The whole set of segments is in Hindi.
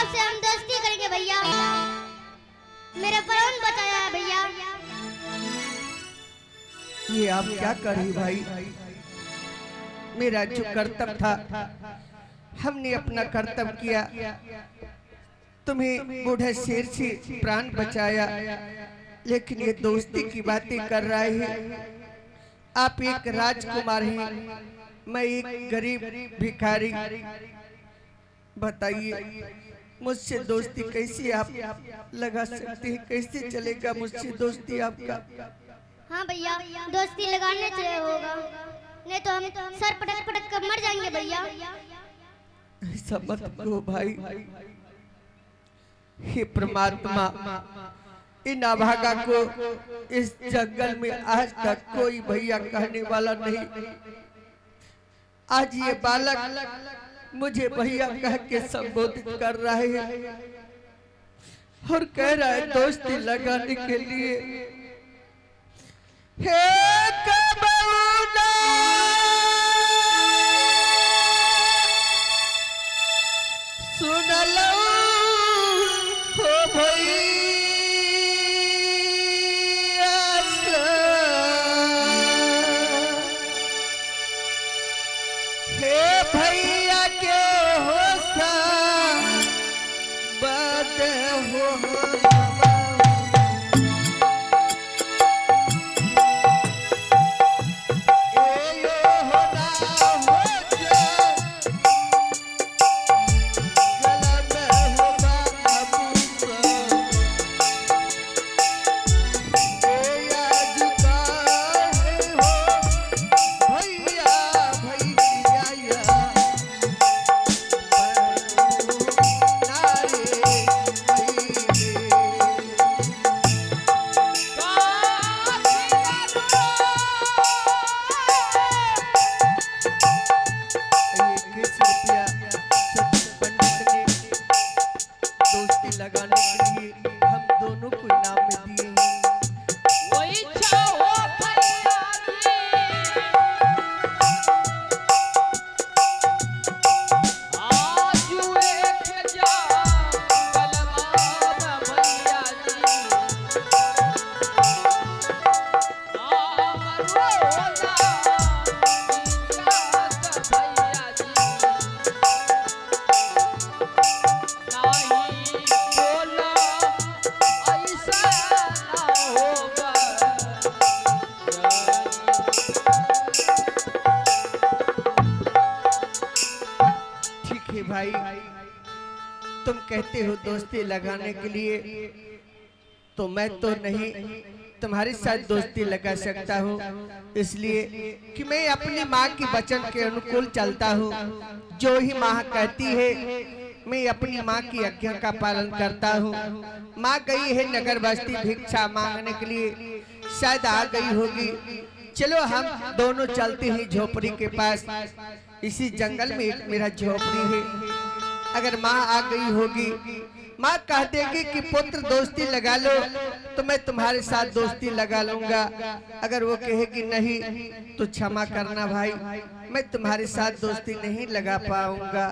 आपसे हम दोस्ती करेंगे भैया। मेरा प्राण बचाया है भैया। ये आप क्या कर रही भाई? मेरा जो कर्तव्य था हमने अपना कर्तव्य किया, तुम्हें बूढ़े शेर से प्राण बचाया, लेकिन ये दोस्ती की बातें कर रहे हैं। आप एक राजकुमार हैं, मैं एक गरीब भिखारी। बताइए मुझसे दोस्ती कैसे आप लगा सकते हैं? कैसे चलेगा मुझसे दोस्ती आपका? हाँ भैया, दोस्ती लगाने से होगा, नहीं तो हम सर पटक पटक कर मर जाएंगे भैया। ऐसा मत करो भाई। हे परमात्मा, इन अभागा को इस जंगल में आज तक कोई भैया कहने वाला नहीं। आज ये बालक मुझे भैया कह के संबोधित कर रहा है और कह रहा है दोस्ती लगाने के लिए। हे कबूला सुन लो हो भैया, हे भैया के होसा बद हो लगाने के लिए हम दोनों को इनाम में दिए हैं। भाई तुम कहते हो दोस्ती लगाने के लिए, तो मैं तो नहीं तुम्हारे साथ दोस्ती लगा सकता हूँ, इसलिए कि मैं अपनी माँ की वचन के अनुकूल चलता हूँ। जो ही माँ कहती है मैं अपनी माँ की आज्ञा का पालन करता हूँ। माँ गई है नगर बस्ती भिक्षा मांगने के लिए, शायद आ गई होगी। चलो हम दोनों चलते हैं झोपड़ी के पास। इसी जंगल में एक मेरा झोपड़ी है। अगर माँ आ गई होगी, माँ कह देगी कि पुत्र दोस्ती लगा लो, तो मैं तुम्हारे साथ दोस्ती लगा लूंगा। अगर वो कहेगी नहीं तो क्षमा करना भाई, मैं तुम्हारे साथ दोस्ती नहीं लगा पाऊंगा।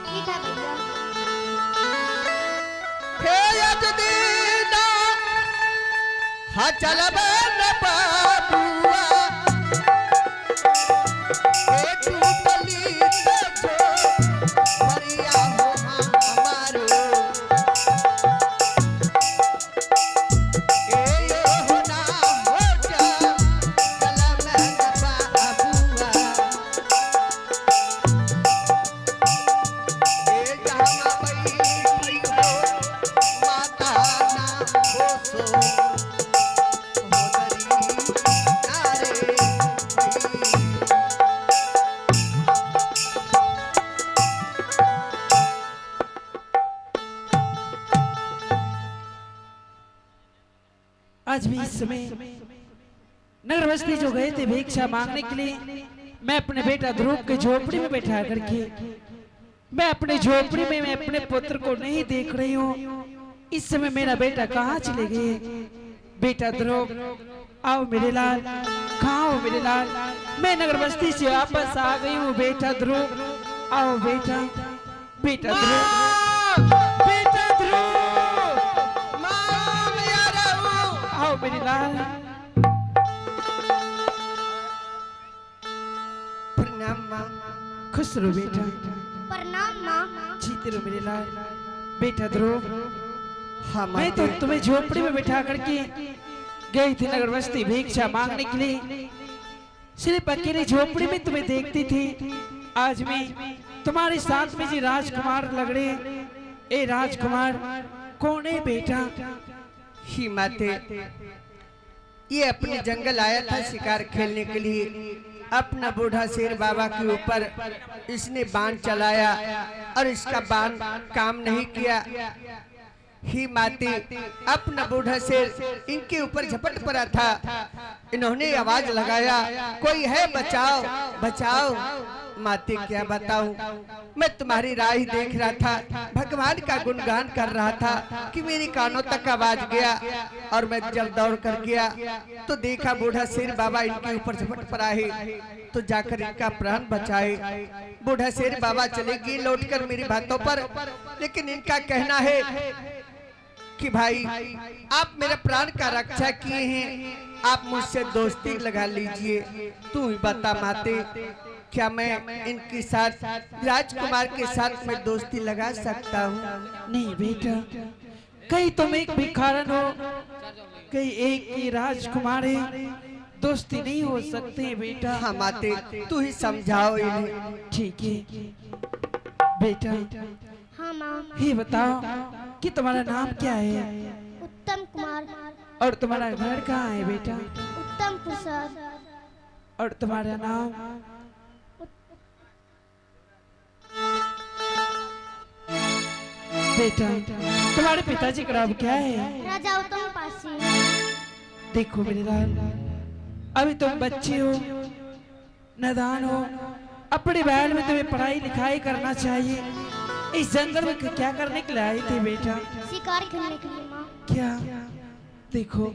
ठीक है भैया। हाँ चल बाबुआ आज भी इस समय नगर बस्ती जो गए थे भिक्षा मांगने के लिए, मैं अपने बेटा ध्रुव के झोपड़ी में बैठा करके मैं अपने झोपड़ी में मैं अपने पुत्र को नहीं देख रही हूँ। इस समय मेरा बेटा कहाँ चले गए? बेटा ध्रुव आओ मेरे लाल, कहाँ हो मेरे लाल? मैं नगर बस्ती से वापस आ गई हूँ बेटा ध्रुव, आओ बेटा, बेटा ध्रुव। बेटा ध्रुव, माँ मैं आ रहा हूँ। आओ मेरी लाल। प्रणाम माँ। खुश रहो बेटा। प्रणाम माँ। जीते रहो मेरे लाल। बेटा ध्रुव, हाँ मैं तो माते। तुम्हें झोपड़ी में बैठा करके गई थी नगर बस्ती भिक्षा मांगने के लिए। सिर्फ अकेले झोपड़ी में तुम्हें देखती थी। आज मैं तुम्हारे साथ में जी राजकुमार लग रहे। ए राजकुमार कौन है बेटा? ही माते, ये अपने जंगल आया था शिकार खेलने के लिए। अपना बूढ़ा शेर बाबा के ऊपर इसने बाण चलाया और इसका बाण काम नहीं किया। ही माते, अपना बूढ़ा शेर इनके ऊपर झपट पड़ा था। इन्होंने आवाज लगाया, कोई है बचाओ बचाओ। माते क्या बताऊं, मैं तुम्हारी राह ही देख रहा था, भगवान का गुणगान कर रहा था कि मेरे कानों तक आवाज गया। और मैं जब दौड़ कर गया तो देखा बूढ़ा शेर बाबा इनके ऊपर झपट पड़ा है, तो जाकर इनका प्राण बचाए। बूढ़ा शेर बाबा चले गए लौटकर मेरी बातों पर, लेकिन इनका कहना है कि भाई आप मेरे प्राण का रक्षा किए हैं, आप मुझसे दोस्ती लगा लीजिए। तू ही बता माते, क्या मैं इनके साथ राजकुमार के साथ मैं दोस्ती लगा सकता हूँ? नहीं बेटा, कहीं तुम एक भिखारन हो, कहीं एक ही राजकुमार है, दोस्ती नहीं हो सकते बेटा। हाँ माते, तू ही समझाओ इन्हें। ठीक है बेटा। हाँ माँ। ये बताओ कि तुम्हारा नाम क्या है उत्तम कुमार। और तुम्हारा घर कहाँ है बेटा? उत्तम प्रसाद। और तुम्हारा नाम? बेटा तुम्हारे पिताजी का नाम क्या है? राजा उत्तम पासी। देखो मेरे लाल, अभी तुम बच्चे हो, नादान हो, अपने बैल में तुम्हें पढ़ाई लिखाई करना चाहिए। इस जंगल में क्या करने के लिए आए थे बेटा? शिकार खेलने के लिए माँ। क्या? देखो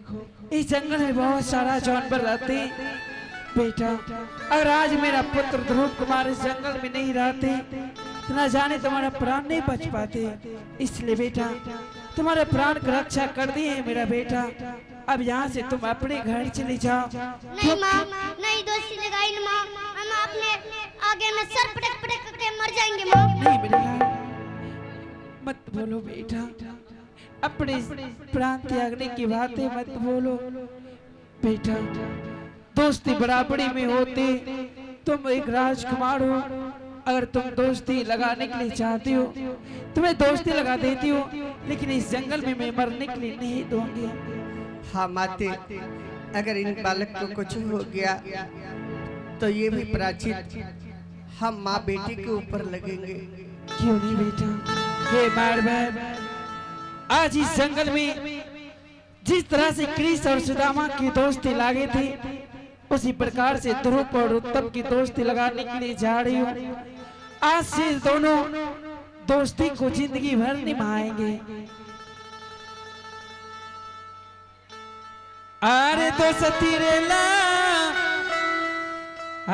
इस जंगल में बहुत सारा जानवर रहते हैं बेटा। अगर आज मेरा पुत्र ध्रुव कुमार इस जंगल में नहीं रहते तो न जाने तुम्हारा प्राण नहीं बच पाते। इसलिए बेटा तुम्हारे प्राण की रक्षा कर दिए है मेरा बेटा। अब यहाँ से तुम अपने घर चले जाओ। नहीं माँ, नहीं दोस्ती लगाई ना माँ, हम अपने आगे में सर पटक पटक करके मर जाएंगे माँ। नहीं मेरे लाल, मत बोलो बेटा, अपने प्राण त्यागने की बातें मत बोलो बेटा। दोस्ती बराबरी में होते, तुम एक राजकुमार हो, अगर तुम दोस्ती लगाने के लिए चाहती हो तुम्हें दोस्ती लगा देती हो, लेकिन इस जंगल में मैं मरने के लिए नहीं दूंगी। हाँ माते, अगर इन बालक को कुछ हो गया तो ये भी प्राचित हम माँ बेटी के ऊपर लगेंगे। क्यों नहीं बेटा? हे मार बहन, आज इस जंगल में जिस तरह से कृष्ण और सुदामा की दोस्ती लागे थी, उसी प्रकार से ध्रुव और उत्तम की दोस्ती लगाने के लिए जा रही हूँ। आज से दोनों दोस्ती को जिंदगी भर निभाएंगे। अरे तो सतीरेला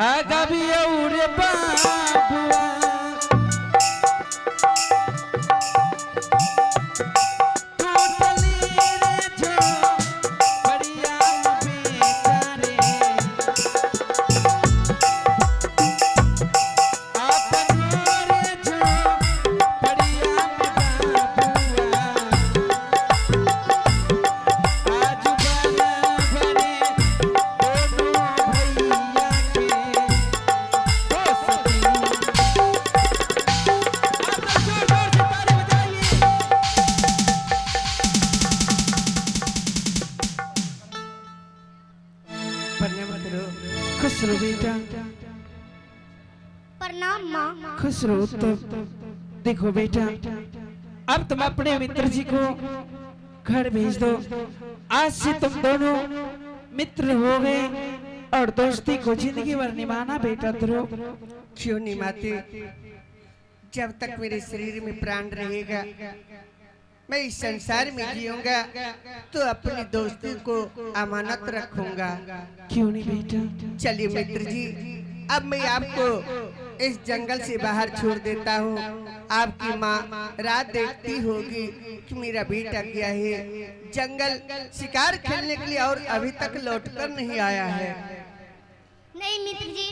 आगा भी और बाबुआ खुश रहो बेटा। प्रणाम माँ। खुश रहो। तो देखो बेटा, अब तुम अपने मित्र जी को घर भेज दो। आज से तुम दोनों मित्र हो गए और दोस्ती को जिंदगी भर निभाना बेटा ध्रुव। क्यों नहीं माते, जब तक मेरे शरीर में प्राण रहेगा, मैं इस संसार में जीऊंगा तो अपनी दोस्ती को अमानत रखूंगा। क्यों नहीं बेटा? चलिए मित्र जी, अब मैं आपको इस जंगल से बाहर छोड़ देता हूँ। आपकी माँ रात देखती होगी कि मेरा बेटा गया है जंगल शिकार खेलने के लिए और अभी तक लौटकर नहीं आया है। नहीं मित्र जी,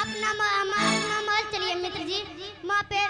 अपना महल चलिए मित्र जी, वहाँ पे